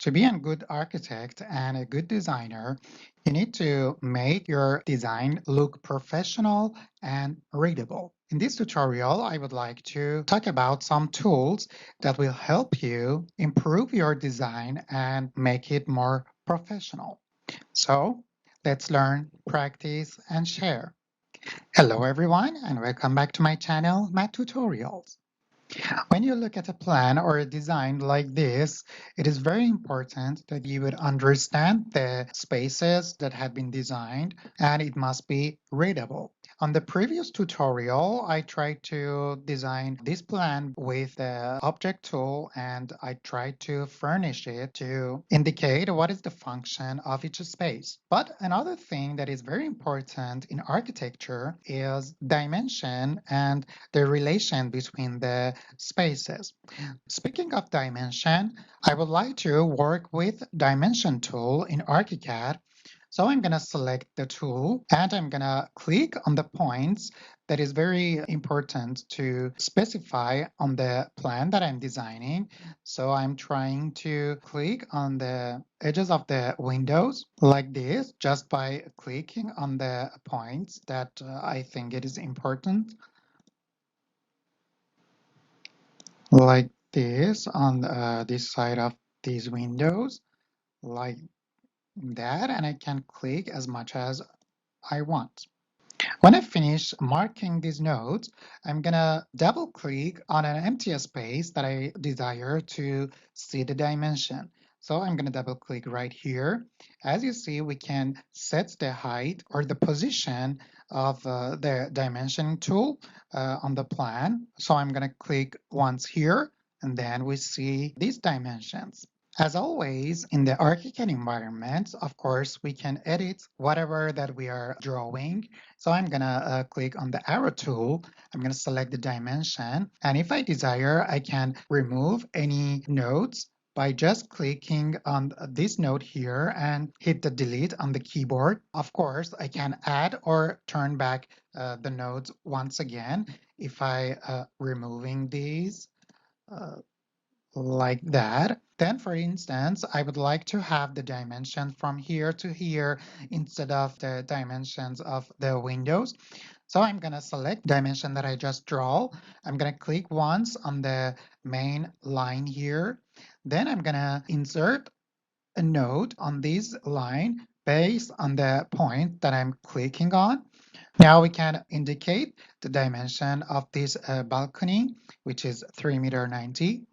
To be a good architect and a good designer, you need to make your design look professional and readable. In this tutorial, I would like to talk about some tools that will help you improve your design and make it more professional. So let's learn, practice, and share. Hello everyone, and welcome back to my channel, Math Tutorials. When you look at a plan or a design like this, it is very important that you would understand the spaces that have been designed, and it must be readable. On the previous tutorial, I tried to design this plan with the object tool, and I tried to furnish it to indicate what is the function of each space. But another thing that is very important in architecture is dimension and the relation between the spaces. Speaking of dimension, I would like to work with dimension tool in Archicad. So I'm going to select the tool and I'm going to click on the points that is very important to specify on the plan that I'm designing. So I'm trying to click on the edges of the windows like this, just by clicking on the points that I think it is important, like this on this side of these windows, like that, and I can click as much as I want. When I finish marking these nodes, I'm gonna double click on an empty space that I desire to see the dimension. So I'm gonna double click right here. As you see, we can set the height or the position of the dimension tool on the plan. So I'm gonna click once here, and then we see these dimensions. As always, in the Archicad environment, of course, we can edit whatever that we are drawing. So I'm gonna click on the arrow tool. I'm gonna select the dimension. And if I desire, I can remove any nodes by just clicking on this node here and hit the delete on the keyboard. Of course, I can add or turn back the nodes once again if I removing these. Like that. Then, for instance, I would like to have the dimension from here to here instead of the dimensions of the windows. So I'm going to select dimension that I just draw. I'm going to click once on the main line here. Then I'm going to insert a node on this line based on the point that I'm clicking on. Now we can indicate the dimension of this balcony, which is 3.90 meters.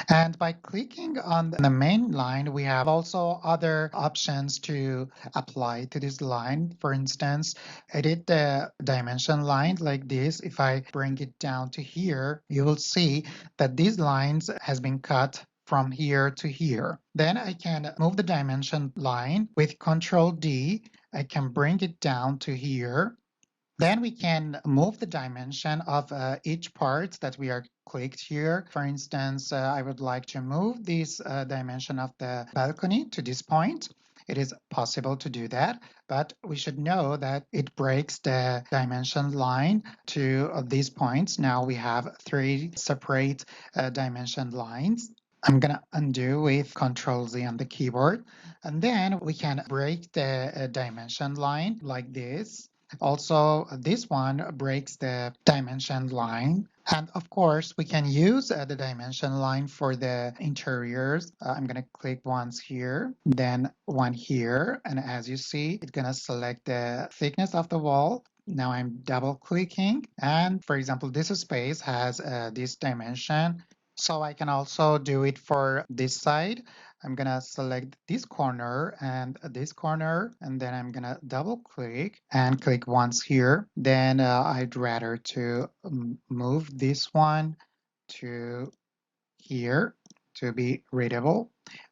And by clicking on the main line, we have also other options to apply to this line. For instance, edit the dimension line like this. If I bring it down to here, you will see that these lines has been cut from here to here. Then I can move the dimension line with Control D. I can bring it down to here. Then we can move the dimension of each part that we are clicked here. For instance, I would like to move this dimension of the balcony to this point. It is possible to do that, but we should know that it breaks the dimension line to these points. Now we have three separate dimension lines. I'm gonna undo with Control Z on the keyboard, and then we can break the dimension line like this. Also, this one breaks the dimension line. And of course, we can use the dimension line for the interiors. I'm going to click once here, then one here. And as you see, it's going to select the thickness of the wall. Now I'm double clicking. And for example, this space has this dimension. So I can also do it for this side. I'm gonna select this corner, and then I'm gonna double click and click once here. Then I'd rather to move this one to here to be readable.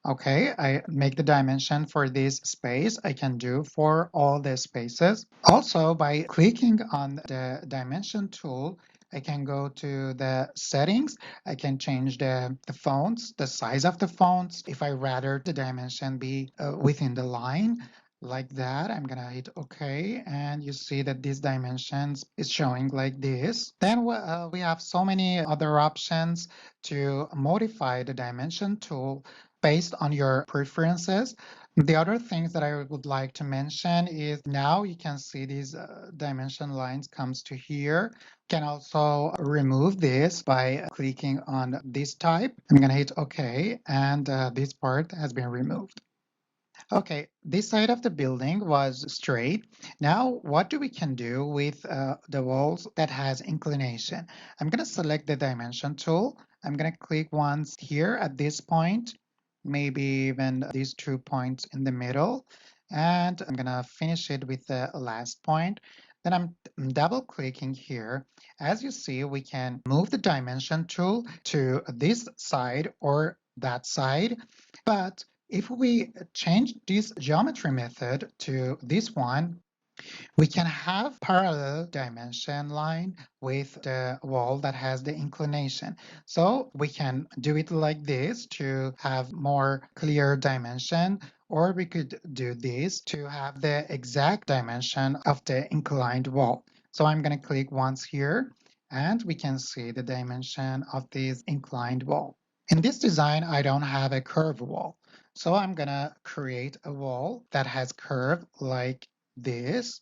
Okay, I make the dimension for this space. I can do for all the spaces. Also, by clicking on the dimension tool, I can go to the settings. I can change the fonts, the size of the fonts. If I rather the dimension be within the line, like that, I'm gonna hit OK, and you see that these dimensions is showing like this. Then we have so many other options to modify the dimension tool. based on your preferences. The other things that I would like to mention is now you can see these dimension lines comes to here. You can also remove this by clicking on this type. I'm going to hit OK, and this part has been removed. Okay, this side of the building was straight. Now, what do we can do with the walls that has inclination? I'm going to select the dimension tool. I'm going to click once here at this point, maybe even these 2 points in the middle, and I'm going to finish it with the last point. Then I'm double clicking here. As you see, we can move the dimension tool to this side or that side, but if we change this geometry method to this one, we can have parallel dimension line with the wall that has the inclination. So we can do it like this to have more clear dimension, or we could do this to have the exact dimension of the inclined wall. So I'm going to click once here, and we can see the dimension of this inclined wall. In this design, I don't have a curved wall. So I'm going to create a wall that has curve like this.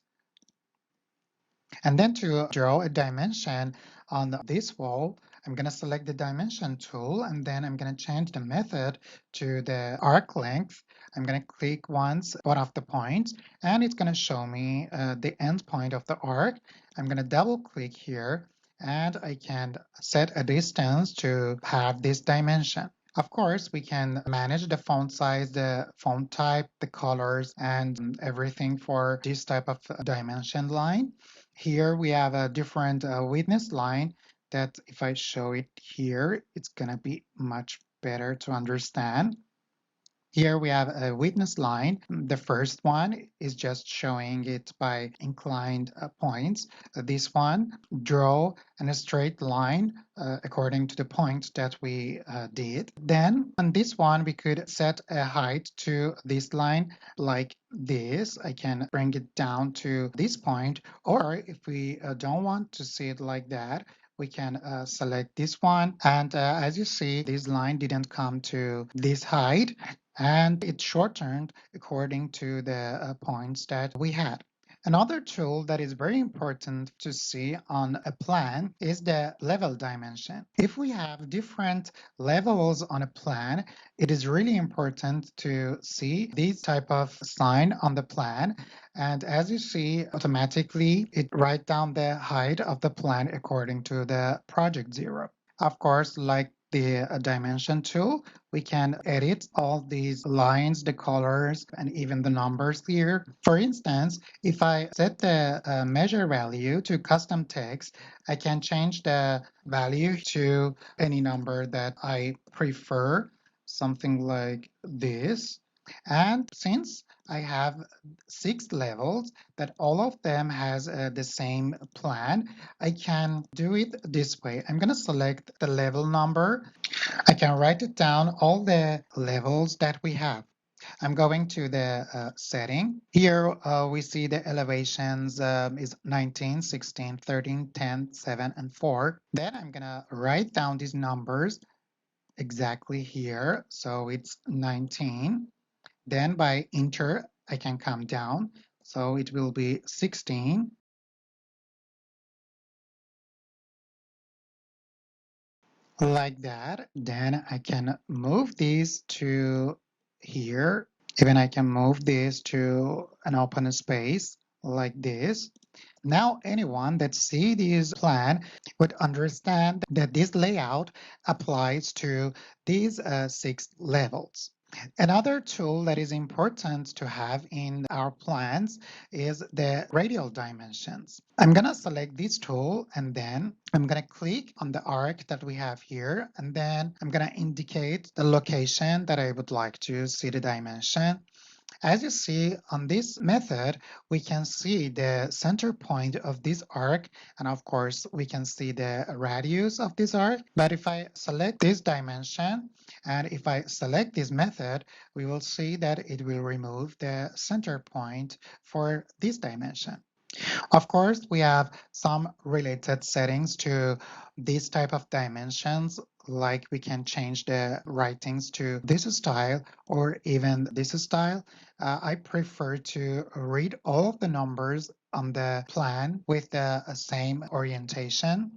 And then to draw a dimension on this wall, I'm going to select the dimension tool, and then I'm going to change the method to the arc length. I'm going to click once one of the points, and it's going to show me the end point of the arc. I'm going to double click here, and I can set a distance to have this dimension. Of course, we can manage the font size, the font type, the colors, and everything for this type of dimension line. Here we have a different witness line that if I show it here, it's going to be much better to understand. Here we have a witness line. The first one is just showing it by inclined points. This one, draw a straight line according to the point that we did. Then on this one, we could set a height to this line like this. I can bring it down to this point, or if we don't want to see it like that, we can select this one. And as you see, this line didn't come to this height, and it shortened according to the points that we had. Another tool that is very important to see on a plan is the level dimension. If we have different levels on a plan, it is really important to see these type of sign on the plan. And as you see, automatically it write down the height of the plan according to the project zero. Of course, like the dimension tool, we can edit all these lines, the colors, and even the numbers here. For instance, if I set the measure value to custom text, I can change the value to any number that I prefer, something like this. And since I have 6 levels that all of them has the same plan, I can do it this way. I'm going to select the level number. I can write it down all the levels that we have. I'm going to the setting. Here we see the elevations is 19, 16, 13, 10, 7, and 4. Then I'm going to write down these numbers exactly here. So it's 19. Then by enter, I can come down. So it will be 16. Like that. Then I can move these to here. Even I can move this to an open space like this. Now anyone that see this plan would understand that this layout applies to these 6 levels. Another tool that is important to have in our plans is the radial dimensions. I'm going to select this tool, and then I'm going to click on the arc that we have here, and then I'm going to indicate the location that I would like to see the dimension. As you see on this method, we can see the center point of this arc, and of course, we can see the radius of this arc. But if I select this dimension, and if I select this method, we will see that it will remove the center point for this dimension. Of course, we have some related settings to these type of dimensions, like we can change the writings to this style or even this style. I prefer to read all of the numbers on the plan with the same orientation.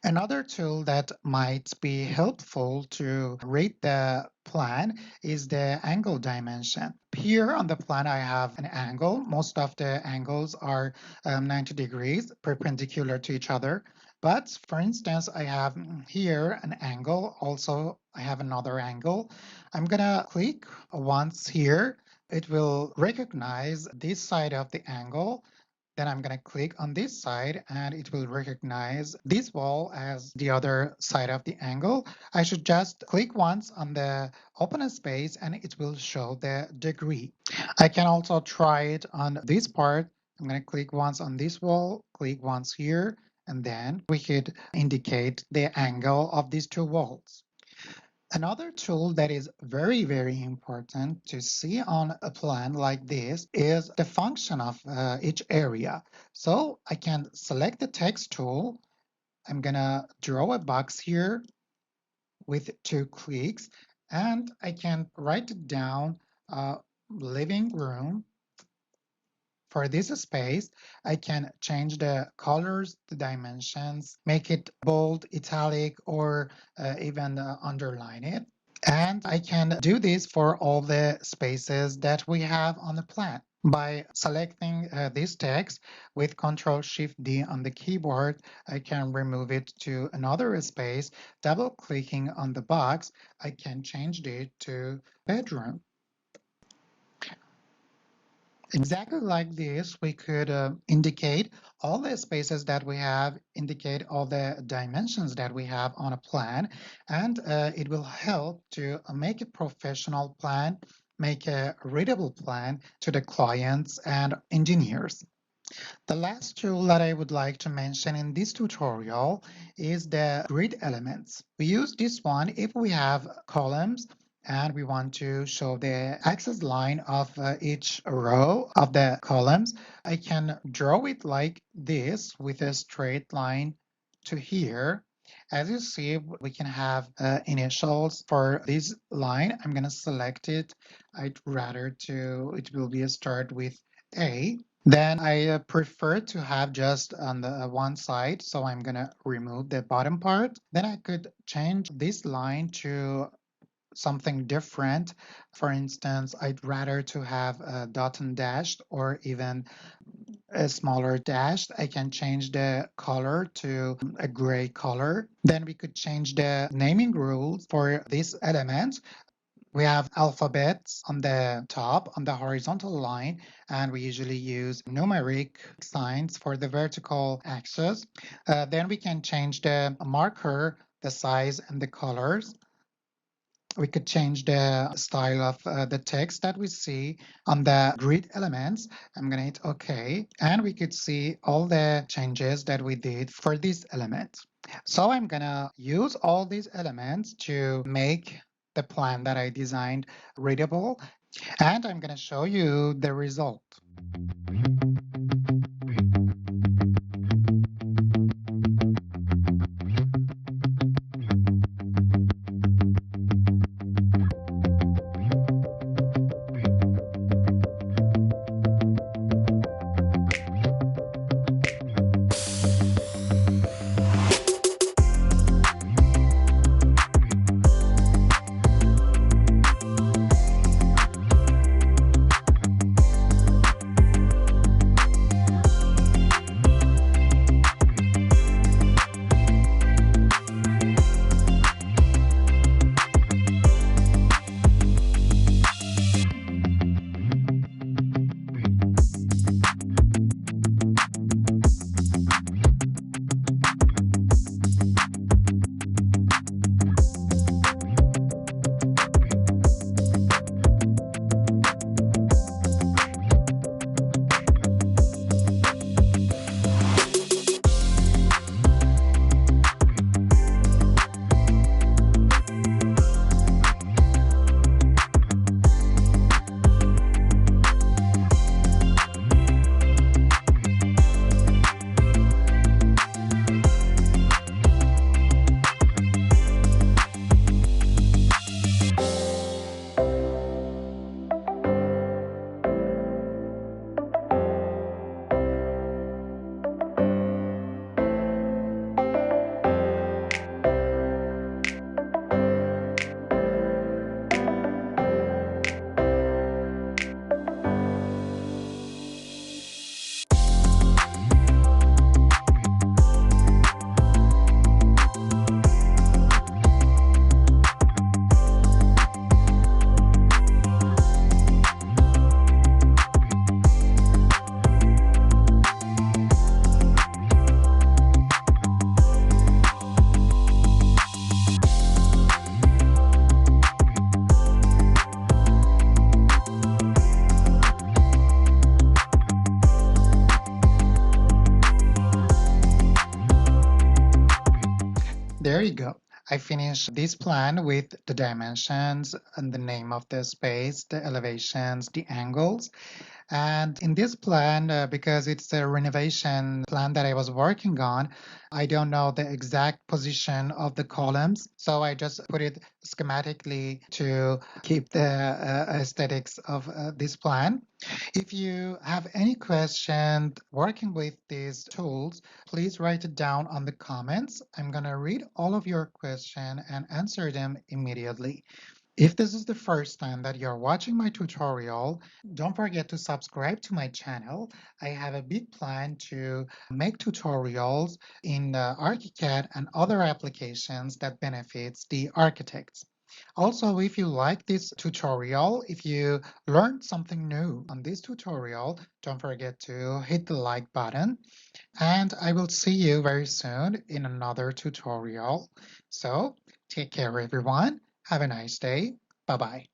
Another tool that might be helpful to read the plan is the angle dimension. Here on the plan, I have an angle. Most of the angles are 90 degrees perpendicular to each other. But for instance, I have here an angle. Also, I have another angle. I'm gonna click once here. It will recognize this side of the angle. Then I'm going to click on this side and it will recognize this wall as the other side of the angle. I should just click once on the open space and it will show the degree. I can also try it on this part. I'm going to click once on this wall, click once here, and then we could indicate the angle of these two walls. Another tool that is very, very important to see on a plan like this is the function of each area. So I can select the text tool. I'm gonna draw a box here with 2 clicks, and I can write down living room. For this space, I can change the colors, the dimensions, make it bold, italic, or even underline it. And I can do this for all the spaces that we have on the plan. By selecting this text with Ctrl Shift D on the keyboard, I can remove it to another space. Double clicking on the box, I can change it to bedroom. Exactly like this, we could indicate all the spaces that we have, indicate all the dimensions that we have on a plan, and it will help to make a professional plan, make a readable plan to the clients and engineers. The last tool that I would like to mention in this tutorial is the grid elements. We use this one if we have columns and we want to show the axis line of each row of the columns. I can draw it like this with a straight line to here. As you see, we can have initials for this line. I'm going to select it. I'd rather it will be a start with A. Then I prefer to have just on the one side, so I'm gonna remove the bottom part. Then I could change this line to something different. For instance, I'd rather to have a dot and dashed or even a smaller dash. I can change the color to a gray color. Then we could change the naming rules for this element. We have alphabets on the top, on the horizontal line, and we usually use numeric signs for the vertical axis. Then we can change the marker, the size, and the colors. We could change the style of the text that we see on the grid elements. I'm going to hit OK. And we could see all the changes that we did for this element. So I'm going to use all these elements to make the plan that I designed readable. And I'm going to show you the result. there you go. I finished this plan with the dimensions and the name of the space, the elevations, the angles. And in this plan, because it's a renovation plan that I was working on, I don't know the exact position of the columns. So I just put it schematically to keep the aesthetics of this plan. If you have any question working with these tools, please write it down on the comments. I'm going to read all of your question and answer them immediately. If this is the first time that you're watching my tutorial, don't forget to subscribe to my channel. I have a big plan to make tutorials in Archicad and other applications that benefits the architects. Also, if you like this tutorial, if you learned something new on this tutorial, don't forget to hit the like button. And I will see you very soon in another tutorial. So take care, everyone. Have a nice day. Bye bye.